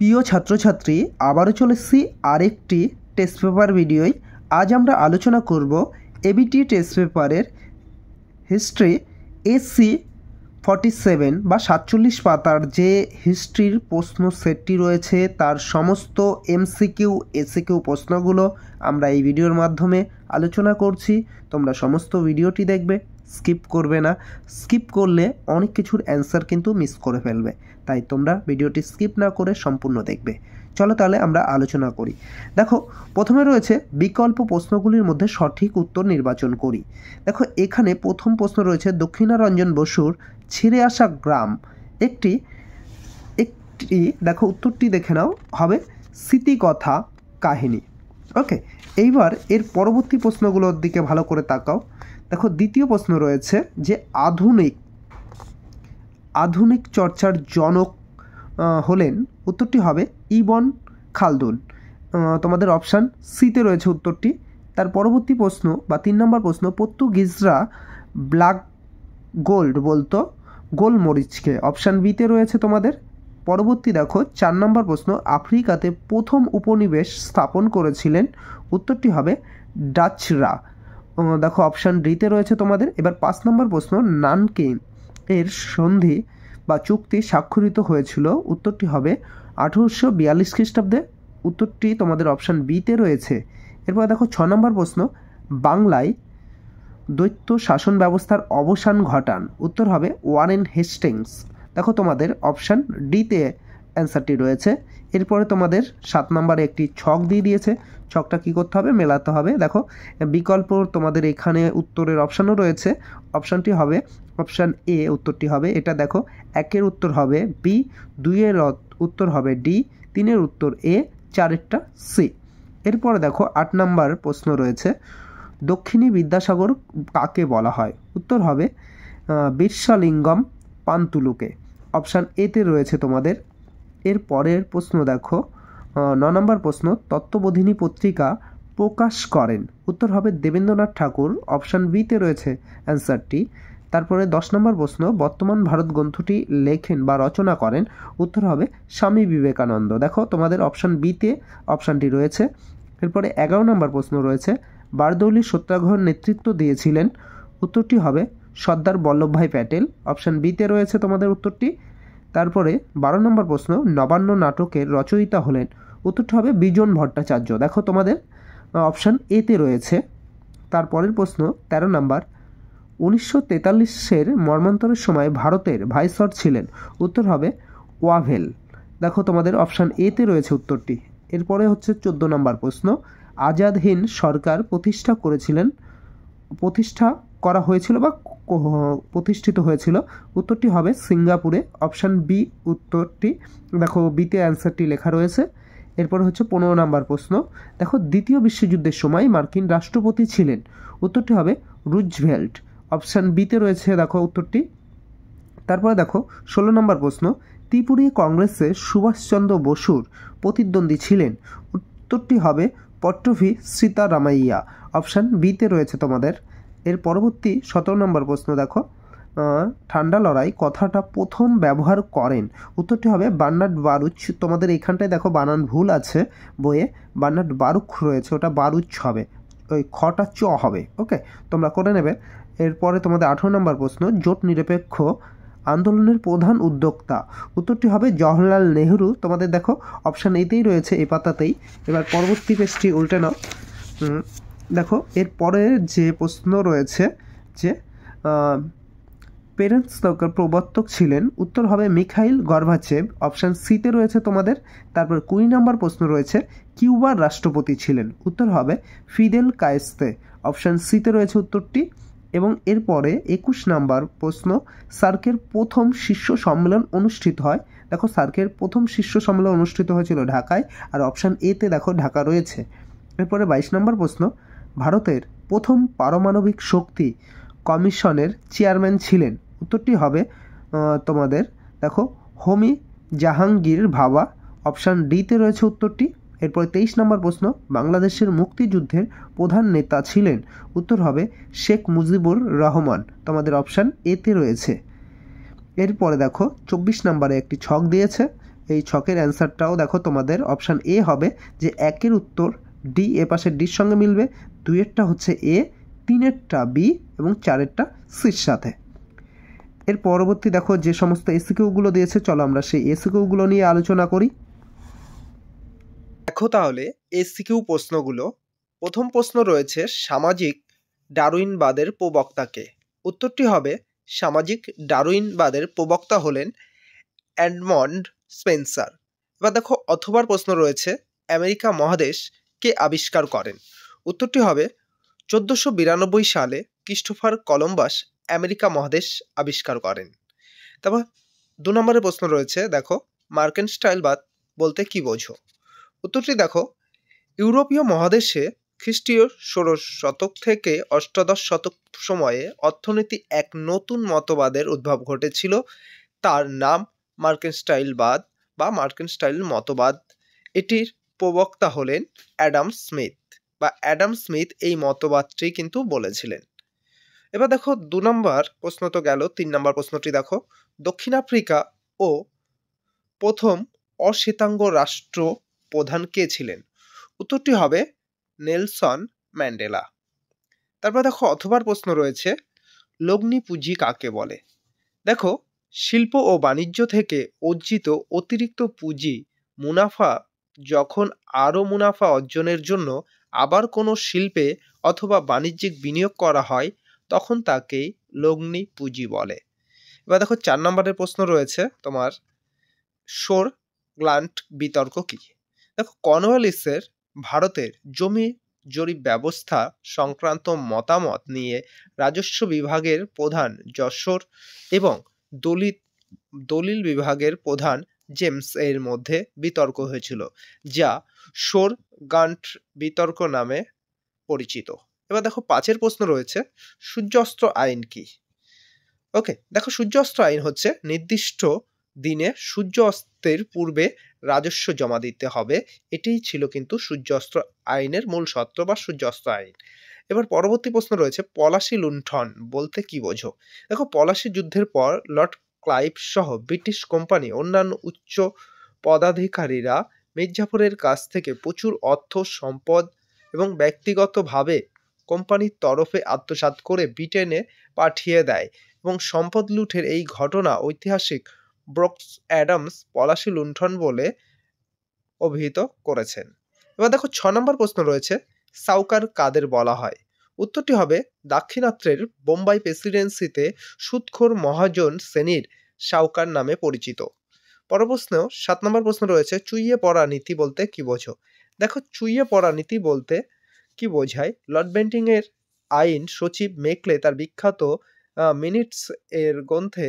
প্রিয় ছাত্রছাত্রী, আবারও চলে এসেছি আরেকটি টেস্ট পেপার ভিডিওয়। আজ আমরা আলোচনা করব এবিটি টেস্ট পেপারের হিস্ট্রি এসসি 47 বা 47 পাতার যে হিস্ট্রির প্রশ্ন সেটটি রয়েছে তার সমস্ত এমসিকিউ এসিকিউ প্রশ্নগুলো আমরা এই ভিডিওর মাধ্যমে আলোচনা করছি। তোমরা সমস্ত ভিডিওটি দেখবে, স্কিপ করবে না। স্কিপ করলে অনেক কিছুর অ্যান্সার কিন্তু মিস করে ফেলবে, তাই তোমরা ভিডিওটি স্কিপ না করে সম্পূর্ণ দেখবে। চলো তাহলে আমরা আলোচনা করি। দেখো, প্রথমে রয়েছে বিকল্প প্রশ্নগুলির মধ্যে সঠিক উত্তর নির্বাচন করি। দেখো, এখানে প্রথম প্রশ্ন রয়েছে দক্ষিণারঞ্জন বসুর ছেড়ে আসা গ্রাম একটি দেখো উত্তরটি দেখে নাও, হবে স্মৃতিকথা কাহিনী। ওকে, এইবার এর পরবর্তী প্রশ্নগুলোর দিকে ভালো করে তাকাও। দেখো, দ্বিতীয় প্রশ্ন রয়েছে যে আধুনিক চর্চার জনক হলেন, উত্তরটি হবে ইবন খালদুন। তোমাদের অপশান সিতে রয়েছে উত্তরটি। তার পরবর্তী প্রশ্ন বা 3 নম্বর প্রশ্ন, পর্তুগিজরা ব্ল্যাক গোল্ড বলতো গোলমরিচকে, অপশান বিতে রয়েছে তোমাদের। পরবর্তী দেখো 4 নম্বর প্রশ্ন, আফ্রিকাতে প্রথম উপনিবেশ স্থাপন করেছিলেন, উত্তরটি হবে ডাচরা। দেখো অপশান ডিতে রয়েছে তোমাদের। এবার 5 নম্বর প্রশ্ন, নানকিং এর সন্ধি বা চুক্তি স্বাক্ষরিত হয়েছিল, উত্তরটি হবে 1842 খ্রিস্টাব্দে, উত্তরটি তোমাদের অপশান বিতে রয়েছে। এরপর দেখো 6 নম্বর প্রশ্ন, বাংলায় দ্বৈত শাসন ব্যবস্থার অবসান ঘটান, উত্তর হবে ওয়ারেন হেস্টিংস। দেখো তোমাদের অপশান ডিতে অ্যান্সারটি রয়েছে। এরপরে তোমাদের 7 নম্বরে একটি ছক দিয়ে দিয়েছে, ছকটা কি করতে হবে, মেলাতে হবে। দেখো বিকল্প তোমাদের এখানে উত্তরের অপশানও রয়েছে, অপশানটি হবে অপশান এ, উত্তরটি হবে এটা। দেখো 1-এর উত্তর হবে বি, 2-এর উত্তর হবে ডি, 3-এর উত্তর এ, 4-এরটা সি। এরপরে দেখো 8 নম্বর প্রশ্ন রয়েছে, দক্ষিণী বিদ্যাসাগর কাকে বলা হয়, উত্তর হবে বিরসালিঙ্গম পান্তুলুকে, অপশান এতে রয়েছে তোমাদের। এর পরের প্রশ্ন দেখো 9 নম্বর প্রশ্ন, তত্ত্ববোধিনী পত্রিকা প্রকাশ করেন, উত্তর হবে দেবেন্দ্রনাথ ঠাকুর, অপশান বিতে রয়েছে অ্যান্সারটি। তারপরে 10 নম্বর প্রশ্ন, বর্তমান ভারত গ্রন্থটি লেখেন বা রচনা করেন, উত্তর হবে স্বামী বিবেকানন্দ। দেখো তোমাদের অপশান বিতে অপশানটি রয়েছে। এরপরে 11 নম্বর প্রশ্ন রয়েছে, বারদৌলি সত্যাগ্রহের নেতৃত্ব দিয়েছিলেন, উত্তরটি হবে সর্দার বল্লভভাই প্যাটেল, অপশান বিতে রয়েছে তোমাদের উত্তরটি। তারপরে 12 নম্বর প্রশ্ন, নবান্ন নাটকের রচয়িতা হলেন, উত্তরটি হবে বিজন ভট্টাচার্য। দেখো তোমাদের অপশান এতে রয়েছে। তারপরের প্রশ্ন 13 নম্বর, 1943-এর মর্মান্তরের সময় ভারতের ভাইসরয় ছিলেন, উত্তর হবে ওয়াভেল। দেখো তোমাদের অপশান এতে রয়েছে উত্তরটি। এরপরে হচ্ছে 14 নম্বর প্রশ্ন, আজাদ হিন্দ সরকার প্রতিষ্ঠা করা হয়েছিল বা প্রতিষ্ঠিত হয়েছিল, উত্তরটি হবে সিঙ্গাপুরে, অপশান বি উত্তরটি। দেখো বিতে অ্যান্সারটি লেখা রয়েছে। এরপর হচ্ছে 15 নম্বর প্রশ্ন, দেখো দ্বিতীয় বিশ্বযুদ্ধের সময় মার্কিন রাষ্ট্রপতি ছিলেন, উত্তরটি হবে রুজভেল্ট, অপশান বিতে রয়েছে দেখো উত্তরটি। তারপরে দেখো 16 নম্বর প্রশ্ন, ত্রিপুরী কংগ্রেসে সুভাষচন্দ্র বসুর প্রতিদ্বন্দ্বী ছিলেন, উত্তরটি হবে পট্টভি সীতারামাইয়া, অপশান বিতে রয়েছে তোমাদের। এর পরবর্তী 17 নম্বর প্রশ্ন দেখো, ঠান্ডা লড়াই কথাটা প্রথম ব্যবহার করেন, উত্তরটি হবে বার্নার্ড বারুচ। তোমাদের এইখানটায় দেখো বানান ভুল আছে বইয়ে, বার্নার্ড বারুচ রয়েছে, ওটা বারুচ হবে, ওই খটা চ হবে। ওকে, তোমরা করে নেবে। এরপরে তোমাদের 18 নম্বর প্রশ্ন, জোট নিরপেক্ষ আন্দোলনের প্রধান উদ্যোক্তা, উত্তরটি হবে জওহরলাল নেহরু। তোমাদের দেখো অপশান এতেই রয়েছে, এই পাতাতেই। এবার পরবর্তী পেজটি উল্টে নাও। দেখো এর পরের যে প্রশ্ন রয়েছে যে পেরেনস্কার প্রবর্তক ছিলেন, উত্তর হবে মিখাইল গর্বাচেভ, অপশান সিতে রয়েছে তোমাদের। তারপর 20 নম্বর প্রশ্ন রয়েছে, কিউবার রাষ্ট্রপতি ছিলেন, উত্তর হবে ফিদেল কায়েস্তে, অপশান সিতে রয়েছে উত্তরটি। এবং এরপরে 21 নম্বর প্রশ্ন, সার্কের প্রথম শীর্ষ সম্মেলন অনুষ্ঠিত হয়, দেখো সার্কের প্রথম শীর্ষ সম্মেলন অনুষ্ঠিত হয়েছিল ঢাকায়, আর অপশান এতে দেখো ঢাকা রয়েছে। এরপরে 22 নম্বর প্রশ্ন, ভারতের প্রথম পারমাণবিক শক্তি কমিশনের চেয়ারম্যান ছিলেন, উত্তরটি হবে তোমাদের দেখো হোমি জাহাঙ্গীর ভাবা, অপশান ডিতে রয়েছে উত্তরটি। এরপরে 23 নম্বর প্রশ্ন, বাংলাদেশের মুক্তিযুদ্ধের প্রধান নেতা ছিলেন, উত্তর হবে শেখ মুজিবুর রহমান, তোমাদের অপশান এতে রয়েছে। এরপরে দেখো 24 নম্বরে একটি ছক দিয়েছে, এই ছকের অ্যান্সারটাও দেখো তোমাদের অপশান এ হবে, যে 1-এর উত্তর ডি, এ পাশের ডির সঙ্গে মিলবে, 2-এরটা হচ্ছে এ, 3-এরটা বি এবং 4-এরটা সির সাথে। এর পরবর্তী দেখো যে সমস্ত এসিকিউগুলো দিয়েছে, চলো আমরা সেই এসিকিউগুলো নিয়ে আলোচনা করি। দেখো তাহলে এসিকিউ প্রশ্নগুলো। প্রথম প্রশ্ন রয়েছে, সামাজিক ডারউইনবাদের প্রবক্তাকে? উত্তরটি হবে সামাজিক ডারউইনবাদের প্রবক্তা হলেন এডমন্ড স্পেন্সার। এবার দেখো অথবার প্রশ্ন রয়েছে, আমেরিকা মহাদেশ কে আবিষ্কার করেন? উত্তরটি হবে 1492 সালে ক্রিস্টোফার কলম্বাস আমেরিকা মহাদেশ আবিষ্কার করেন। তারপর 2 নম্বরের প্রশ্ন রয়েছে, দেখো মার্কেনস্টাইলবাদ বলতে কি বোঝো? উত্তরটি দেখো, ইউরোপীয় মহাদেশে খ্রিস্টীয় 16 শতক থেকে 18 শতক সময়ে অর্থনীতি এক নতুন মতবাদের উদ্ভব ঘটেছিল, তার নাম মার্কেনস্টাইলবাদ বা মার্কেনস্টাইল মতবাদ। এটির প্রবক্তা হলেন অ্যাডাম স্মিথ, বা অ্যাডাম স্মিথ এই মতবাদটি কিন্তু বলেছিলেন। এবার দেখো 2 নম্বর প্রশ্ন তো গেল, 3 নম্বর প্রশ্নটি দেখো, দক্ষিণ আফ্রিকা ও প্রথম অশ্বেতাঙ্গ রাষ্ট্র প্রধান কে ছিলেন? উত্তরটি হবে নেলসন ম্যান্ডেলা। তারপর দেখো অথবার প্রশ্ন রয়েছে, লগ্নি পুঁজি কাকে বলে? দেখো, শিল্প ও বাণিজ্য থেকে অর্জিত অতিরিক্ত পুঁজি মুনাফা যখন আরও মুনাফা অর্জনের জন্য আবার কোনো শিল্পে অথবা বাণিজ্যিক বিনিয়োগ করা হয়, তখন তাকেই লগ্নি পুঁজি বলে। এবার দেখো 4 নম্বরের প্রশ্ন রয়েছে তোমার, শোর গ্লান্ট বিতর্ক কি? দেখো, কর্নওয়ালিসের ভারতের জমি জরিপ ব্যবস্থা সংক্রান্ত মতামত নিয়ে রাজস্ব বিভাগের প্রধান যশোর এবং দলিল বিভাগের প্রধান জেমস এর মধ্যে বিতর্ক হয়েছিল, যা শোর গান্ট বিতর্ক নামে পরিচিত। এবার দেখো 5-এর প্রশ্ন রয়েছে, সূর্যাস্ত আইন কি? ওকে, দেখো সূর্যাস্ত আইন হচ্ছে নির্দিষ্ট দিনে সূর্য অস্তের পূর্বে রাজস্ব জমা দিতে হবে। এটাই ছিল কিন্তু সূর্যাস্ত আইনের মূল সত্র বা সূর্যাস্ত আইন। এবার পরবর্তী প্রশ্ন রয়েছে, পলাশি লুণ্ঠন বলতে কি বোঝো? দেখো, পলাশি যুদ্ধের পর লর্ড ক্লাইভ সহ ব্রিটিশ কোম্পানি অন্যান্য উচ্চ পদাধিকারীরা মির্জাফরের কাছ থেকে প্রচুর অর্থ সম্পদ এবং ব্যক্তিগতভাবে কোম্পানির তরফে আত্মসাৎ করে ব্রিটেনে পাঠিয়ে দেয়, এবং সম্পদ লুঠের এই ঘটনা ঐতিহাসিক ব্রুকস অ্যাডামস পলাশি লুণ্ঠন বলে অভিহিত করেছেন। এবার দেখো 6 নম্বর প্রশ্ন রয়েছে, সাউকার কাদের বলা হয়? উত্তরটি হবে দাক্ষিণাত্যের বোম্বাই প্রেসিডেন্সিতে সুদখোর মহাজন শ্রেণীর সাউকার নামে পরিচিত। পর প্রশ্ন 7 নম্বর প্রশ্ন রয়েছে, চুইয়ে পড়া নীতি বলতে কি বোঝো? দেখো, চুইয়ে পড়া নীতি বলতে কি বোঝায়? লর্ড বেন্টিংয়ের আইন সচিব মেকলে তার বিখ্যাত মিনিটস এর গ্রন্থে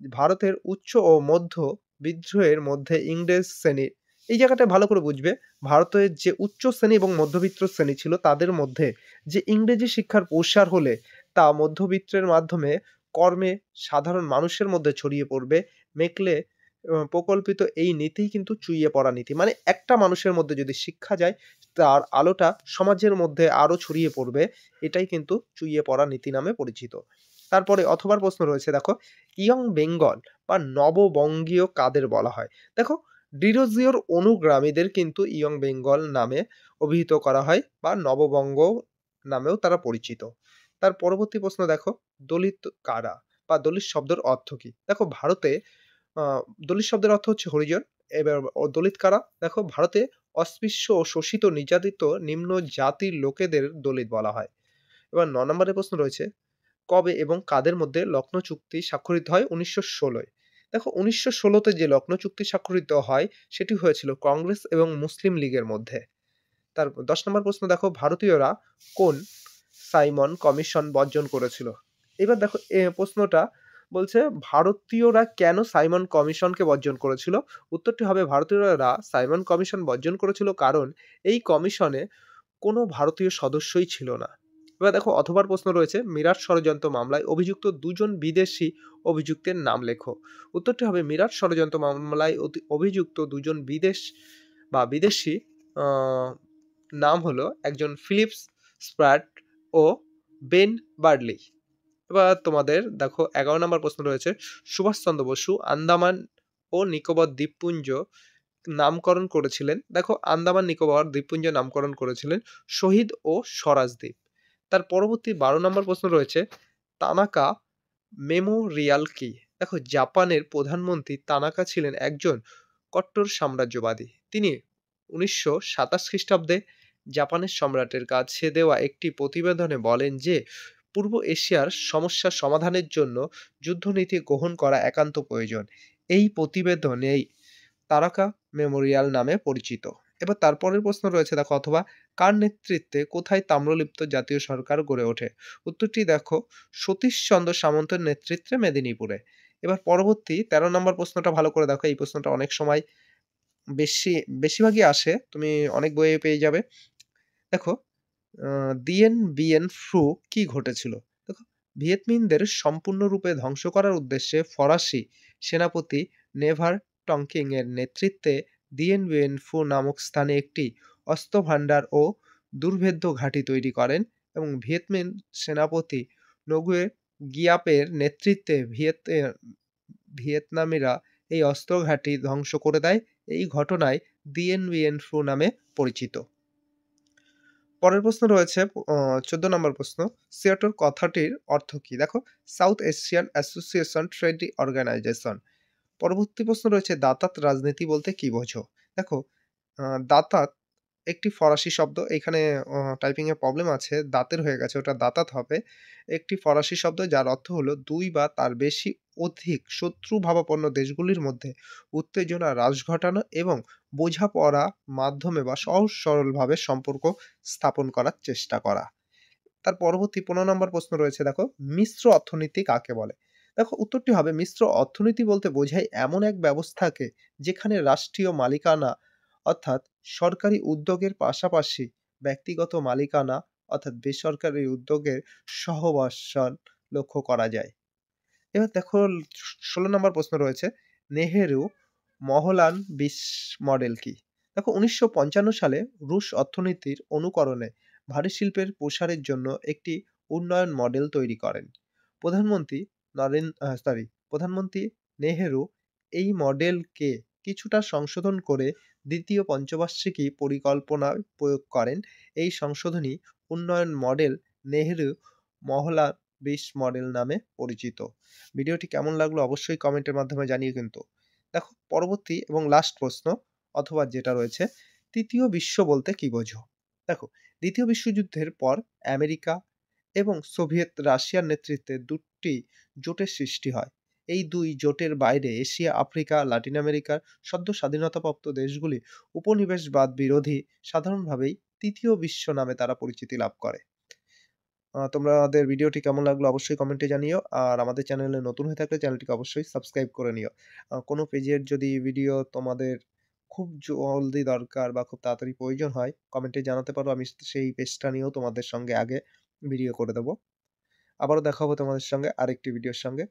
ভারতের উচ্চ ও মধ্য বিদ্রোহের মধ্যে ইংরেজ শ্রেণীর, এই জায়গাটা ভালো করে বুঝবে, ভারতের যে উচ্চ শ্রেণী এবং মধ্যবিত্ত শ্রেণী ছিল তাদের মধ্যে যে ইংরেজি শিক্ষার প্রসার হলে তা মধ্যবিত্তের মাধ্যমে কর্মে সাধারণ মানুষের মধ্যে ছড়িয়ে পড়বে। মেকলে প্রকল্পিত এই নীতিই কিন্তু চুইয়ে পড়া নীতি, মানে একটা মানুষের মধ্যে যদি শিক্ষা যায় তার আলোটা সমাজের মধ্যে আরও ছড়িয়ে পড়বে, এটাই কিন্তু চুইয়ে পড়া নীতি নামে পরিচিত। তারপরে অথবার প্রশ্ন রয়েছে, দেখো ইয়ং বেঙ্গল বা নববঙ্গীয় কাদের বলা হয়? দেখো, ডিরোজিওর অনুগামীদের কিন্তু ইয়ং বেঙ্গল নামে অভিহিত করা হয় বা নববঙ্গ নামেও তারা পরিচিত। তার পরবর্তী প্রশ্ন দেখো, দলিত কারা বা দলিত শব্দের অর্থ কি? দেখো, ভারতে দলিত শব্দের অর্থ হচ্ছে হরিজন। এবার দলিত কারা? দেখো, ভারতে অস্পৃশ্য ও শোষিত নির্যাতিত নিম্ন জাতির লোকেদের দলিত বলা হয়। এবার 9 নম্বরের প্রশ্ন রয়েছে, কবে এবং কাদের মধ্যে লখনৌ চুক্তি স্বাক্ষরিত হয়? 1916-এ। দেখো, 1916-তে যে লখনৌ চুক্তি স্বাক্ষরিত হয় সেটি হয়েছিল কংগ্রেস এবং মুসলিম লীগের মধ্যে। তার 10 নম্বর প্রশ্ন দেখো, ভারতীয়রা কোন সাইমন কমিশন বর্জন করেছিল? এবার দেখো প্রশ্নটা বলছে, ভারতীয়রা কেন সাইমন কমিশনকে বর্জন করেছিল? উত্তরটি হবে, ভারতীয়রা সাইমন কমিশন বর্জন করেছিল কারণ এই কমিশনে কোনো ভারতীয় সদস্যই ছিল না। এবার দেখো অথবার প্রশ্ন রয়েছে, মিরাট ষড়যন্ত্র মামলায় অভিযুক্ত 2 জন বিদেশি অভিযুক্তের নাম লেখো। উত্তরটি হবে, মিরাট ষড়যন্ত্র মামলায় অভিযুক্ত 2 জন বিদেশি নাম হলো একজন ফিলিপস স্প্রাট ও বেন বার্লি। এবার তোমাদের দেখো 11 নম্বর প্রশ্ন রয়েছে, সুভাষচন্দ্র বসু আন্দামান ও নিকোবর দ্বীপপুঞ্জ নামকরণ করেছিলেন? দেখো, আন্দামান নিকোবর দ্বীপপুঞ্জ নামকরণ করেছিলেন শহীদ ও স্বরাজ দ্বীপ। তার পরবর্তী 12 নম্বর প্রশ্ন রয়েছে, তানাকা মেমোরিয়াল কি? দেখো, জাপানের প্রধানমন্ত্রী তানাকা ছিলেন একজন কট্টর সাম্রাজ্যবাদী। তিনি 1927 খ্রিস্টাব্দে জাপানের সম্রাটের কাছে দেওয়া একটি প্রতিবেদনে বলেন যে পূর্ব এশিয়ার সমস্যা সমাধানের জন্য যুদ্ধনীতি গ্রহণ করা একান্ত প্রয়োজন। এই প্রতিবেদনেই তারাকা মেমোরিয়াল নামে পরিচিত। এবার তারপরের প্রশ্ন রয়েছে, দেখো, অথবা কার নেতৃত্বে কোথায় তাম্রলিপ্ত জাতীয় সরকার গড়ে ওঠে? উত্তরটি দেখো, সতীশচন্দ্র সামন্তের নেতৃত্বে মেদিনীপুরে। এবার পরবর্তী 13 নম্বর প্রশ্নটা ভালো করে দেখো, এই প্রশ্নটা অনেক সময় বেশিরভাগই আসে, তুমি অনেক বইয়ে পেয়ে যাবে। দেখো, দিয়েন বিয়েন ফ্রু কি ঘটেছিল? দেখো, ভিয়েতমিনদের সম্পূর্ণরূপে ধ্বংস করার উদ্দেশ্যে ফরাসি সেনাপতি নেভার টংকিং এর নেতৃত্বে দিয়েন বিয়েন ফু নামক স্থানে একটি অস্ত্রভাণ্ডার ও দুর্ভেদ্য ঘাঁটি তৈরি করেন এবং ভিয়েতমিন সেনাপতি নগুয়ে গিয়াপের নেতৃত্বে ভিয়েতনামিরা এই অস্ত্র ঘাঁটি ধ্বংস করে দেয়। এই ঘটনায় দিয়েন বিয়েন ফু নামে পরিচিত। পরের প্রশ্ন রয়েছে 14 নম্বর প্রশ্ন, সিয়াটল কথাটির অর্থ কি? দেখো, South Asian Association Trade Organization. পরবর্তী প্রশ্ন রয়েছে, দাতাত রাজনীতি বলতে কি বোঝো? দেখো, দাতাত একটি ফরাসি শব্দ, এখানে টাইপিং এ প্রবলেম আছে, দাঁতের হয়ে গেছে, ওটা দাতাত হবে। একটি ফরাসি শব্দ যার অর্থ হলো দুই বা তার বেশি অধিক শত্রুভাবাপন্ন দেশগুলির মধ্যে উত্তেজনা হ্রাস ঘটানো এবং বোঝাপড়া মাধ্যমে বা সহজ সরলভাবে সম্পর্ক স্থাপন করার চেষ্টা করা। তার পরবর্তী 15 নম্বর প্রশ্ন রয়েছে, দেখো, মিশ্র অর্থনীতি কাকে বলে? দেখো, উত্তরটি হবে, মিশ্র অর্থনীতি বলতে বোঝায় এমন এক ব্যবস্থাকে যেখানে রাষ্ট্রীয় মালিকানা অর্থাৎ সরকারি উদ্যোগের পাশাপাশি ব্যক্তিগত মালিকানা অর্থাৎ বেসরকারি উদ্যোগের সহবাসন লক্ষ্য করা যায়। এবার দেখো, 16 নম্বর প্রশ্ন রয়েছে, নেহেরু মহলান বিশ মডেল কি? দেখো, 1955 সালে রুশ অর্থনীতির অনুকরণে ভারী শিল্পের প্রসারের জন্য একটি উন্নয়ন মডেল তৈরি করেন। প্রধানমন্ত্রী প্রধানমন্ত্রী নেহেরু এই মডেলকে কিছুটা সংশোধন করে দ্বিতীয় পঞ্চবার্ষিকী পরিকল্পনায় প্রয়োগ করেন। এই সংশোধনী উন্নয়ন মডেল নেহেরু মহলান 20 মডেল নামে পরিচিত। ভিডিওটি কেমন লাগলো অবশ্যই কমেন্টের মাধ্যমে জানিয়ে কিন্তু। দেখো, পরবর্তী এবং লাস্ট প্রশ্ন অথবা যেটা রয়েছে, তৃতীয় বিশ্ব বলতে কি বোঝো? দেখো, দ্বিতীয় বিশ্বযুদ্ধের পর আমেরিকা এবং সোভিয়েত রাশিয়ার নেতৃত্বে দুটি জোটের সৃষ্টি হয়। এই দুই জোটের বাইরে এশিয়া, আফ্রিকা, লাতিন আমেরিকার সদ্য স্বাধীনতাপ্রাপ্ত দেশগুলি উপনিবেশবাদ বিরোধী, সাধারণভাবেই তৃতীয় বিশ্ব নামে তারা পরিচিতি লাভ করে। তোমাদের ভিডিওটি কেমন লাগলো অবশ্যই কমেন্টে জানিও। আর আমাদের চ্যানেলে নতুন হয়ে থাকলে চ্যানেলটিকে অবশ্যই সাবস্ক্রাইব করে নিও। কোনো পেজের যদি ভিডিও তোমাদের খুব জলদি দরকার বা খুব তাড়াতাড়ি প্রয়োজন হয়, কমেন্টে জানাতে পারো। আমি সেই পেজটা নিয়েও তোমাদের সঙ্গে আগে ভিডিও করে দেব। আবারও দেখা হবে তোমাদের সঙ্গে আরেকটি ভিডিওর সঙ্গে।